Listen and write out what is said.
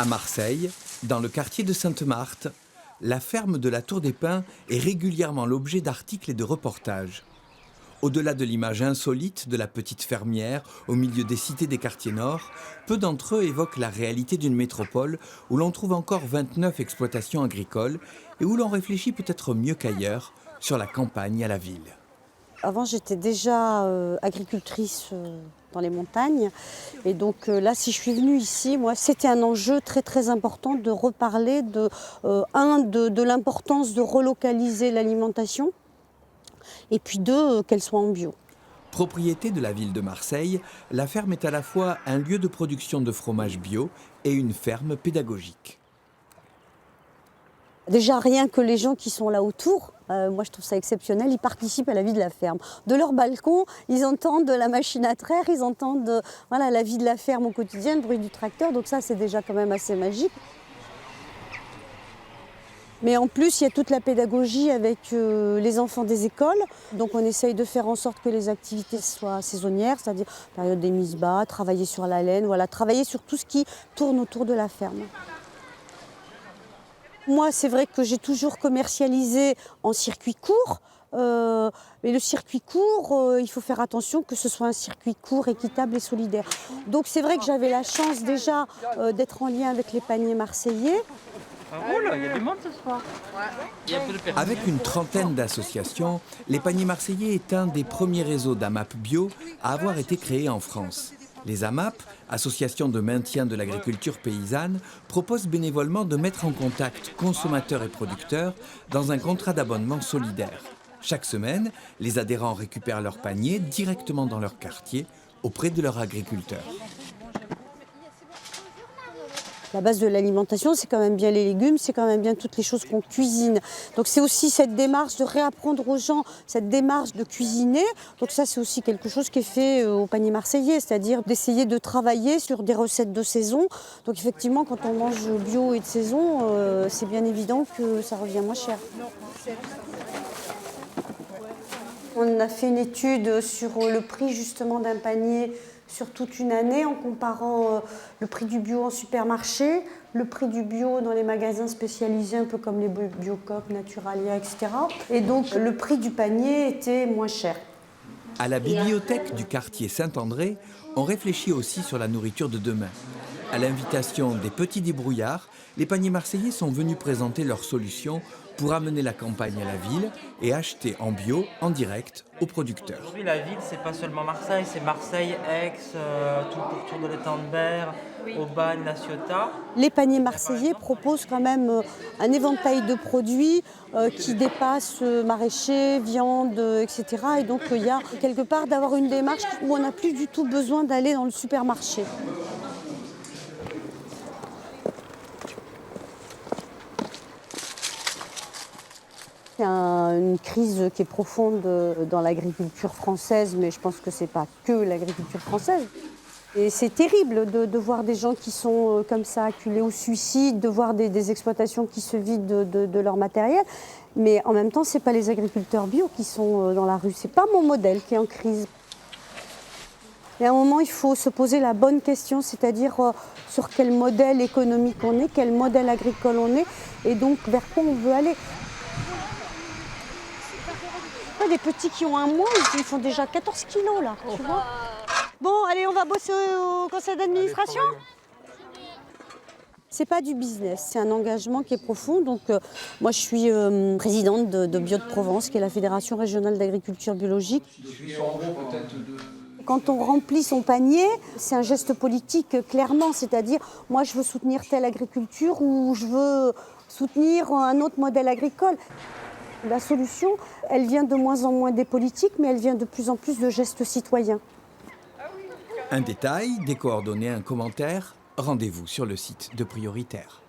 À Marseille, dans le quartier de Sainte-Marthe, la ferme de la Tour des Pins est régulièrement l'objet d'articles et de reportages. Au-delà de l'image insolite de la petite fermière au milieu des cités des quartiers nord, peu d'entre eux évoquent la réalité d'une métropole où l'on trouve encore 29 exploitations agricoles et où l'on réfléchit peut-être mieux qu'ailleurs sur la campagne à la ville. Avant, j'étais déjà agricultrice dans les montagnes. Et donc là, si je suis venue ici, moi, c'était un enjeu très très important de reparler de l'importance de relocaliser l'alimentation et puis qu'elle soit en bio. Propriété de la ville de Marseille, la ferme est à la fois un lieu de production de fromage bio et une ferme pédagogique. Déjà, rien que les gens qui sont là autour, moi je trouve ça exceptionnel, ils participent à la vie de la ferme. De leur balcon, ils entendent la machine à traire, ils entendent voilà, la vie de la ferme au quotidien, le bruit du tracteur, donc ça c'est déjà quand même assez magique. Mais en plus, il y a toute la pédagogie avec les enfants des écoles. Donc on essaye de faire en sorte que les activités soient saisonnières, c'est-à-dire période des mises bas, travailler sur la laine, voilà, travailler sur tout ce qui tourne autour de la ferme. Moi, c'est vrai que j'ai toujours commercialisé en circuit court. Mais le circuit court, il faut faire attention que ce soit un circuit court, équitable et solidaire. Donc c'est vrai que j'avais la chance déjà d'être en lien avec les paniers marseillais. Il y a du monde ce soir. Avec une trentaine d'associations, les paniers marseillais est un des premiers réseaux d'AMAP bio à avoir été créé en France. Les AMAP, associations de maintien de l'agriculture paysanne, proposent bénévolement de mettre en contact consommateurs et producteurs dans un contrat d'abonnement solidaire. Chaque semaine, les adhérents récupèrent leur panier directement dans leur quartier auprès de leur agriculteur. La base de l'alimentation, c'est quand même bien les légumes, c'est quand même bien toutes les choses qu'on cuisine. Donc c'est aussi cette démarche de réapprendre aux gens, cette démarche de cuisiner. Donc ça, c'est aussi quelque chose qui est fait au panier marseillais, c'est-à-dire d'essayer de travailler sur des recettes de saison. Donc effectivement, quand on mange bio et de saison, c'est bien évident que ça revient moins cher. On a fait une étude sur le prix justement d'un panier sur toute une année en comparant le prix du bio en supermarché, le prix du bio dans les magasins spécialisés, un peu comme les Biocoop, Naturalia, etc. Et donc le prix du panier était moins cher. À la bibliothèque du quartier Saint-André, on réfléchit aussi sur la nourriture de demain. À l'invitation des petits débrouillards, les paniers marseillais sont venus présenter leurs solutions pour amener la campagne à la ville et acheter en bio, en direct, aux producteurs. Aujourd'hui, la ville, c'est pas seulement Marseille, c'est Marseille, Aix, tout le pourtour de l'étang de Berre, Aubagne, La Ciotat. Les paniers marseillais proposent quand même un éventail de produits qui dépassent maraîchers, viande, etc. Et donc il y a quelque part d'avoir une démarche où on n'a plus du tout besoin d'aller dans le supermarché. Il y a une crise qui est profonde dans l'agriculture française, mais je pense que ce n'est pas que l'agriculture française. Et c'est terrible de voir des gens qui sont comme ça acculés au suicide, de voir des exploitations qui se vident de leur matériel. Mais en même temps, ce n'est pas les agriculteurs bio qui sont dans la rue. Ce n'est pas mon modèle qui est en crise. Et à un moment, il faut se poser la bonne question, c'est-à-dire sur quel modèle économique on est, quel modèle agricole on est, et donc vers quoi on veut aller. Les petits qui ont un mois, ils font déjà 14 kilos là, tu vois. Bon, allez, on va bosser au conseil d'administration. C'est pas du business, c'est un engagement qui est profond. Donc, moi, je suis présidente de Bio de Provence, qui est la Fédération régionale d'agriculture biologique. Quand on remplit son panier, c'est un geste politique clairement, c'est-à-dire, moi, je veux soutenir telle agriculture ou je veux soutenir un autre modèle agricole. La solution, elle vient de moins en moins des politiques, mais elle vient de plus en plus de gestes citoyens. Un détail, des coordonnées, un commentaire, rendez-vous sur le site de Prioritaire.